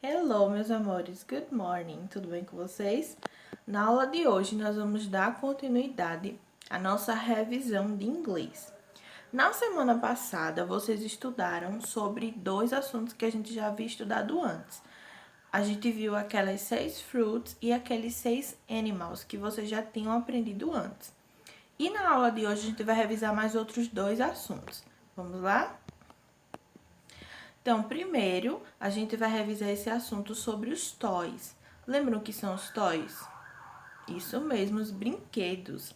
Hello, meus amores, good morning, tudo bem com vocês? Na aula de hoje, nós vamos dar continuidade à nossa revisão de inglês. Na semana passada, vocês estudaram sobre dois assuntos que a gente já havia estudado antes. A gente viu aquelas 6 fruits e aqueles 6 animals que vocês já tinham aprendido antes. E na aula de hoje, a gente vai revisar mais outros dois assuntos. Vamos lá? Então, primeiro, a gente vai revisar esse assunto sobre os toys. Lembram o que são os toys? Isso mesmo, os brinquedos.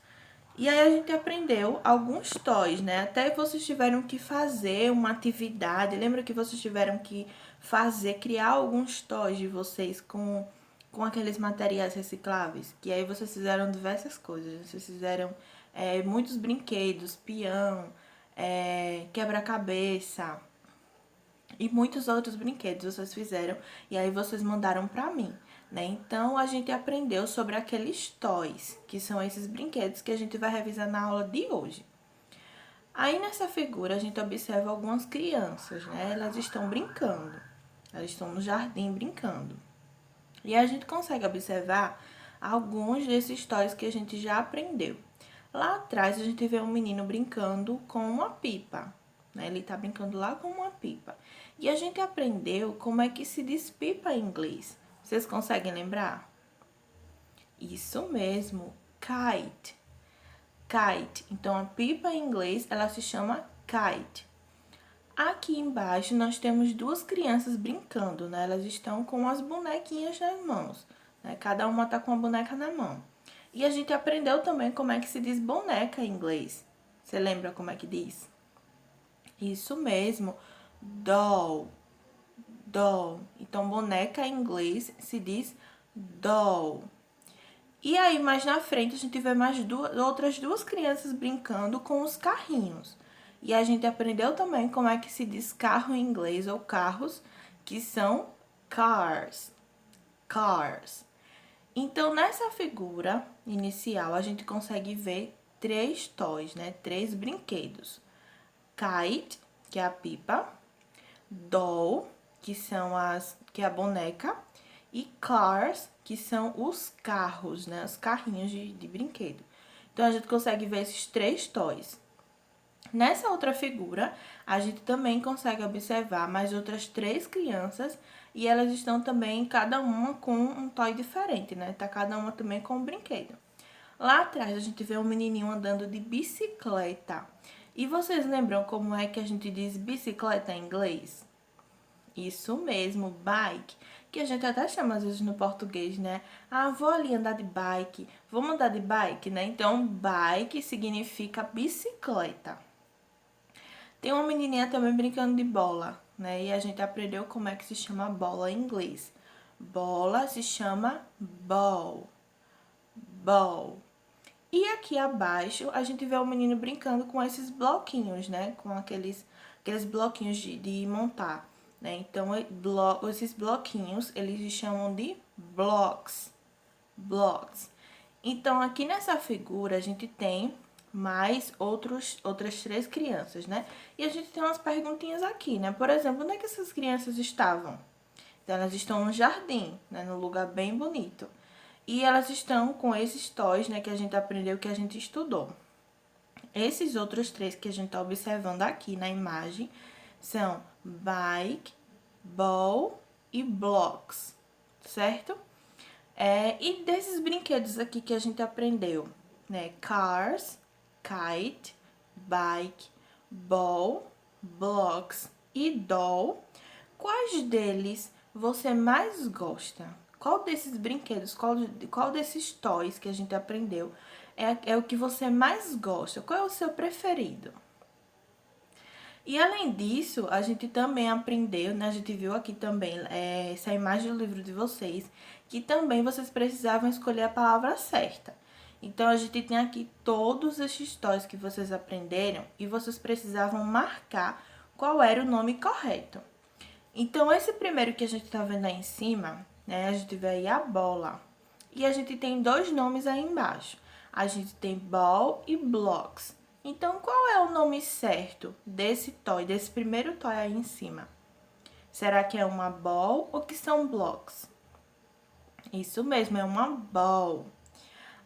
E aí a gente aprendeu alguns toys, né? Até vocês tiveram que fazer uma atividade. Lembra que vocês tiveram que criar alguns toys de vocês com aqueles materiais recicláveis? Que aí vocês fizeram diversas coisas. Vocês fizeram muitos brinquedos, peão, quebra-cabeça e muitos outros brinquedos vocês fizeram e aí vocês mandaram pra mim, né? Então a gente aprendeu sobre aqueles toys, que são esses brinquedos que a gente vai revisar na aula de hoje. Aí nessa figura a gente observa algumas crianças, né? Elas estão brincando. Elas estão no jardim brincando. E a gente consegue observar alguns desses toys que a gente já aprendeu. Lá atrás a gente vê um menino brincando com uma pipa, né? Ele tá brincando lá com uma pipa. E a gente aprendeu como é que se diz pipa em inglês. Vocês conseguem lembrar? Isso mesmo, kite. Kite. Então a pipa em inglês, ela se chama kite. Aqui embaixo nós temos duas crianças brincando, né? Elas estão com as bonequinhas nas mãos, né? Cada uma tá com uma boneca na mão. E a gente aprendeu também como é que se diz boneca em inglês. Você lembra como é que diz? Isso mesmo, doll. Doll. Então, boneca em inglês se diz doll. E aí, mais na frente, a gente vê outras duas crianças brincando com os carrinhos. E a gente aprendeu também como é que se diz carro em inglês ou carros, que são cars. Cars. Então, nessa figura inicial, a gente consegue ver três toys, né? Três brinquedos. Kite, que é a pipa. Doll, que é a boneca. E cars, que são os carros, né? Os carrinhos de brinquedo. Então, a gente consegue ver esses três toys. Nessa outra figura, a gente também consegue observar mais outras três crianças e elas estão também, cada uma com um toy diferente, né? Tá cada uma também com um brinquedo. Lá atrás, a gente vê um menininho andando de bicicleta. E vocês lembram como é que a gente diz bicicleta em inglês? Isso mesmo, bike, que a gente até chama às vezes no português, né? Ah, vou ali andar de bike, vamos andar de bike, né? Então, bike significa bicicleta. Tem uma menininha também brincando de bola, né? E a gente aprendeu como é que se chama bola em inglês. Bola se chama ball. Ball. E aqui abaixo a gente vê o menino brincando com esses bloquinhos, né? Com aqueles bloquinhos de montar, né? Então, esses bloquinhos, eles se chamam de blocks. Blocks. Então, aqui nessa figura, a gente tem mais outras três crianças, né? E a gente tem umas perguntinhas aqui, né? Por exemplo, onde é que essas crianças estavam? Então, elas estão no jardim, né? Num lugar bem bonito. E elas estão com esses toys, né? Que a gente aprendeu, que a gente estudou. Esses outros três que a gente tá observando aqui na imagem são bike, ball e blocks, certo? E desses brinquedos aqui que a gente aprendeu, né? Cars, kite, bike, ball, blocks e doll. Quais deles você mais gosta? Qual desses brinquedos, qual desses toys que a gente aprendeu é o que você mais gosta? Qual é o seu preferido? E além disso, a gente também aprendeu, né? A gente viu aqui também essa imagem do livro de vocês, que também vocês precisavam escolher a palavra certa. Então, a gente tem aqui todos esses toys que vocês aprenderam e vocês precisavam marcar qual era o nome correto. Então, esse primeiro que a gente tá vendo aí em cima, né? A gente vê aí a bola. E a gente tem dois nomes aí embaixo. A gente tem ball e blocks. Então, qual é o nome certo desse toy, desse primeiro toy aí em cima? Será que é uma ball ou que são blocks? Isso mesmo, é uma ball.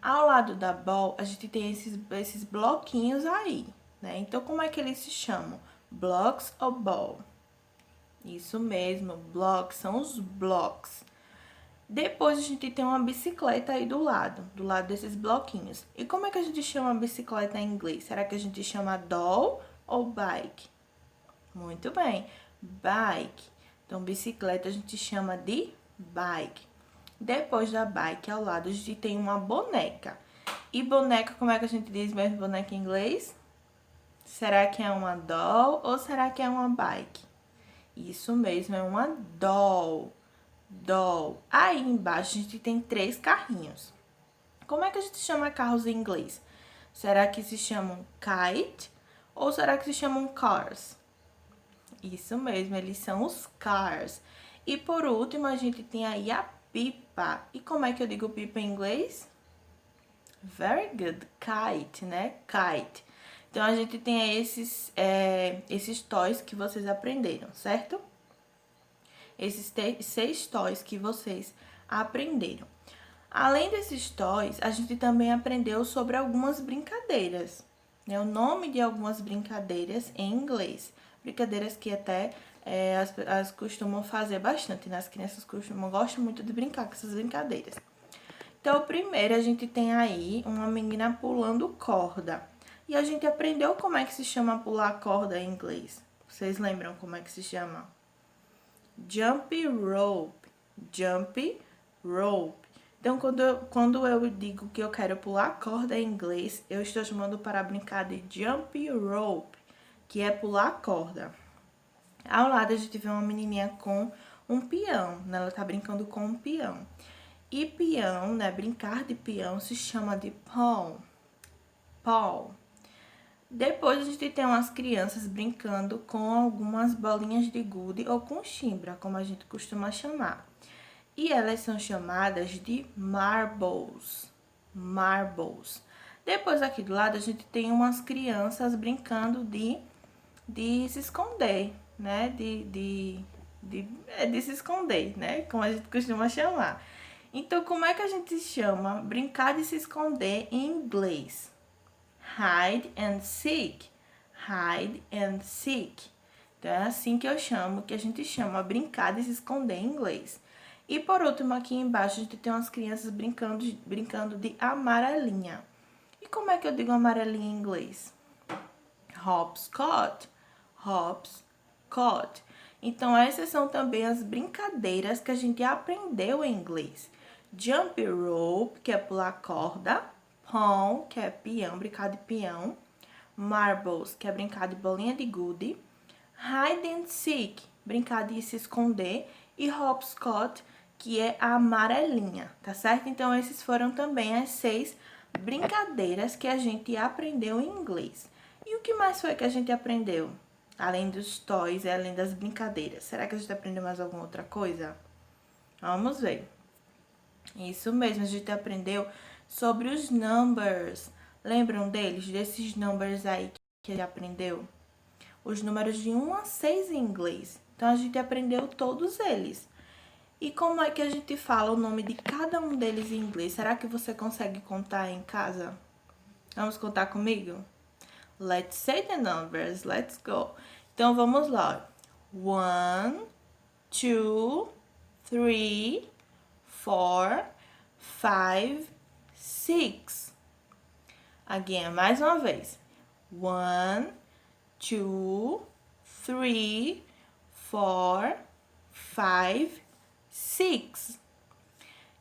Ao lado da ball, a gente tem esses bloquinhos aí, né? Então, como é que eles se chamam? Blocks ou ball? Isso mesmo, blocks são os blocks. Depois, a gente tem uma bicicleta aí do lado desses bloquinhos. E como é que a gente chama a bicicleta em inglês? Será que a gente chama doll ou bike? Muito bem, bike. Então, bicicleta a gente chama de bike. Depois da bike, ao lado, a gente tem uma boneca. E boneca, como é que a gente diz mesmo boneca em inglês? Será que é uma doll ou será que é uma bike? Isso mesmo, é uma doll. Doll. Aí embaixo a gente tem 3 carrinhos. Como é que a gente chama carros em inglês? Será que se chamam kite ou será que se chamam cars? Isso mesmo, eles são os cars. E por último, a gente tem aí a pipa. E como é que eu digo pipa em inglês? Very good, kite, né? Kite. Então, a gente tem aí esses toys que vocês aprenderam, certo? Esses 6 toys que vocês aprenderam. Além desses toys, a gente também aprendeu sobre algumas brincadeiras, né? O nome de algumas brincadeiras em inglês. Brincadeiras que até as costumam fazer bastante, né? As crianças gostam muito de brincar com essas brincadeiras. Então, primeiro a gente tem aí uma menina pulando corda. E a gente aprendeu como é que se chama pular corda em inglês. Vocês lembram como é que se chama? Jump rope. Jump rope. Então, quando eu digo que eu quero pular corda em inglês, eu estou chamando para brincar de jump rope, que é pular corda. Ao lado, a gente vê uma menininha com um peão, né? Ela tá brincando com um peão. E peão, né? Brincar de peão se chama de paw. Paw. Depois, a gente tem umas crianças brincando com algumas bolinhas de gude ou com chimbra, como a gente costuma chamar. E elas são chamadas de marbles. Marbles. Depois, aqui do lado, a gente tem umas crianças brincando de se esconder, né? De se esconder, né? Como a gente costuma chamar. Então, como é que a gente chama brincar de se esconder em inglês? Hide and seek. Hide and seek. Então, é assim que eu chamo, que a gente chama brincar de se esconder em inglês. E por último, aqui embaixo, a gente tem umas crianças brincando de amarelinha. E como é que eu digo amarelinha em inglês? Hopscotch. Hopscotch. Então, essas são também as brincadeiras que a gente aprendeu em inglês. Jump rope, que é pular corda. Paw, que é peão, brincar de peão. Marbles, que é brincar de bolinha de gude. Hide and seek, brincar de se esconder. E hopscotch, que é a amarelinha, tá certo? Então, esses foram também as 6 brincadeiras que a gente aprendeu em inglês. E o que mais foi que a gente aprendeu? Além dos toys e além das brincadeiras. Será que a gente aprendeu mais alguma outra coisa? Vamos ver. Isso mesmo, a gente aprendeu sobre os numbers. Lembram deles? Desses numbers aí que a gente aprendeu? Os números de 1 a 6 em inglês. Então, a gente aprendeu todos eles. E como é que a gente fala o nome de cada um deles em inglês? Será que você consegue contar em casa? Vamos contar comigo? Let's say the numbers. Let's go. Então, vamos lá. 1, 2, 3, 4, 5, 6. Again, mais uma vez. 1, 2, 3, 4, 5, 6.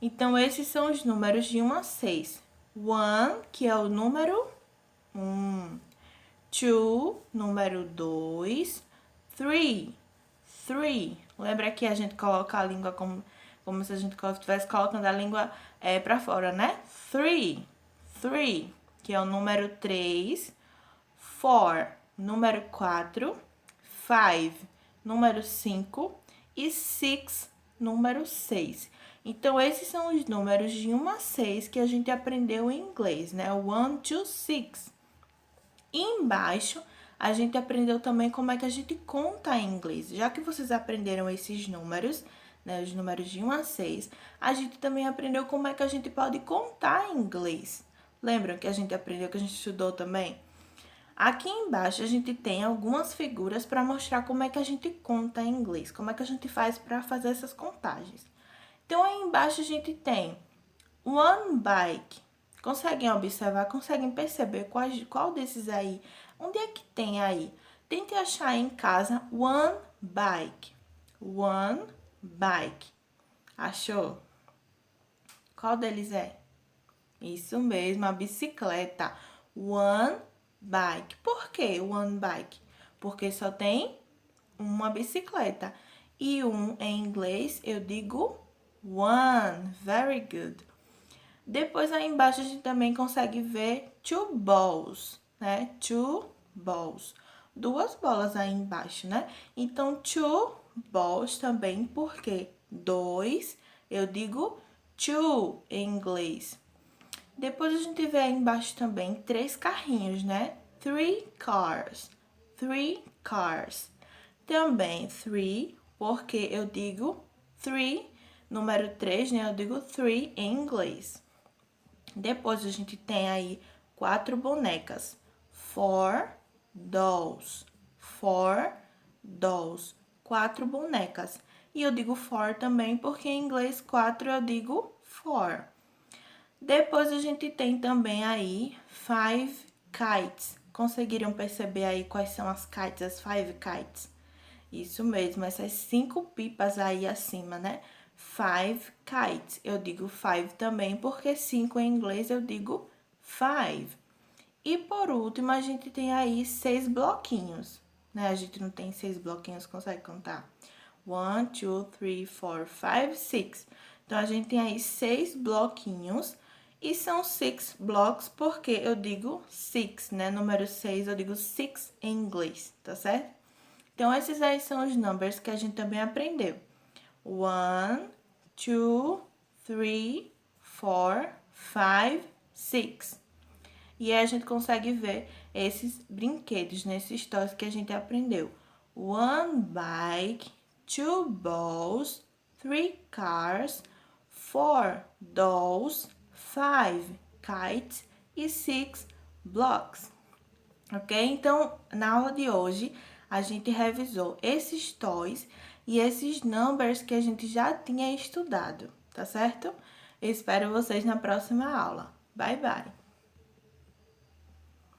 Então, esses são os números de 1 a 6. 1, que é o número 1. 2, número 2. 3. Lembra que a gente coloca a língua como se a gente estivesse colocando a língua pra fora, né? 3, que é o número 3. 4, número 4. 5, número 5. E 6, número 6. Então, esses são os números de 1 a 6 que a gente aprendeu em inglês, né? 1 to 6. E embaixo, a gente aprendeu também como é que a gente conta em inglês. Já que vocês aprenderam esses números, né, os números de 1 a 6, a gente também aprendeu como é que a gente pode contar em inglês. Lembram que a gente aprendeu, que a gente estudou também? Aqui embaixo a gente tem algumas figuras para mostrar como é que a gente conta em inglês, como é que a gente faz para fazer essas contagens. Então, aí embaixo a gente tem one bike. Conseguem observar, conseguem perceber qual desses aí? Onde é que tem aí? Tente achar em casa one bike. One bike. Achou? Qual deles é? Isso mesmo, a bicicleta. One bike. Por que one bike? Porque só tem uma bicicleta. E em inglês eu digo one. Very good. Depois aí embaixo a gente também consegue ver two balls, né? Two balls. Duas bolas aí embaixo, né? Então, two balls também, porque dois, eu digo two em inglês. Depois a gente vê aí embaixo também três carrinhos, né? Three cars. Three cars. Também three, porque eu digo three, número 3, né? Eu digo three em inglês. Depois a gente tem aí 4 bonecas. Four dolls. Four dolls. 4 bonecas. E eu digo four também, porque em inglês 4 eu digo four. Depois a gente tem também aí 5 kites. Conseguiram perceber aí quais são as kites, as 5 kites? Isso mesmo, essas 5 pipas aí acima, né? 5 kites. Eu digo 5 também, porque 5 em inglês eu digo 5. E por último, a gente tem aí 6 bloquinhos, né? A gente não tem 6 bloquinhos, consegue contar? 1, 2, 3, 4, 5, 6. Então, a gente tem aí 6 bloquinhos. E são 6 blocks porque eu digo 6, né? Número 6 eu digo 6 em inglês, tá certo? Então, esses aí são os numbers que a gente também aprendeu. 1, 2, 3, 4, 5, 6. E aí a gente consegue ver esses brinquedos, nesses toys que a gente aprendeu. One bike, two balls, 3 cars, 4 dolls, 5 kites e 6 blocks. Ok? Então, na aula de hoje, a gente revisou esses toys e esses numbers que a gente já tinha estudado, tá certo? Eu espero vocês na próxima aula. Bye, bye!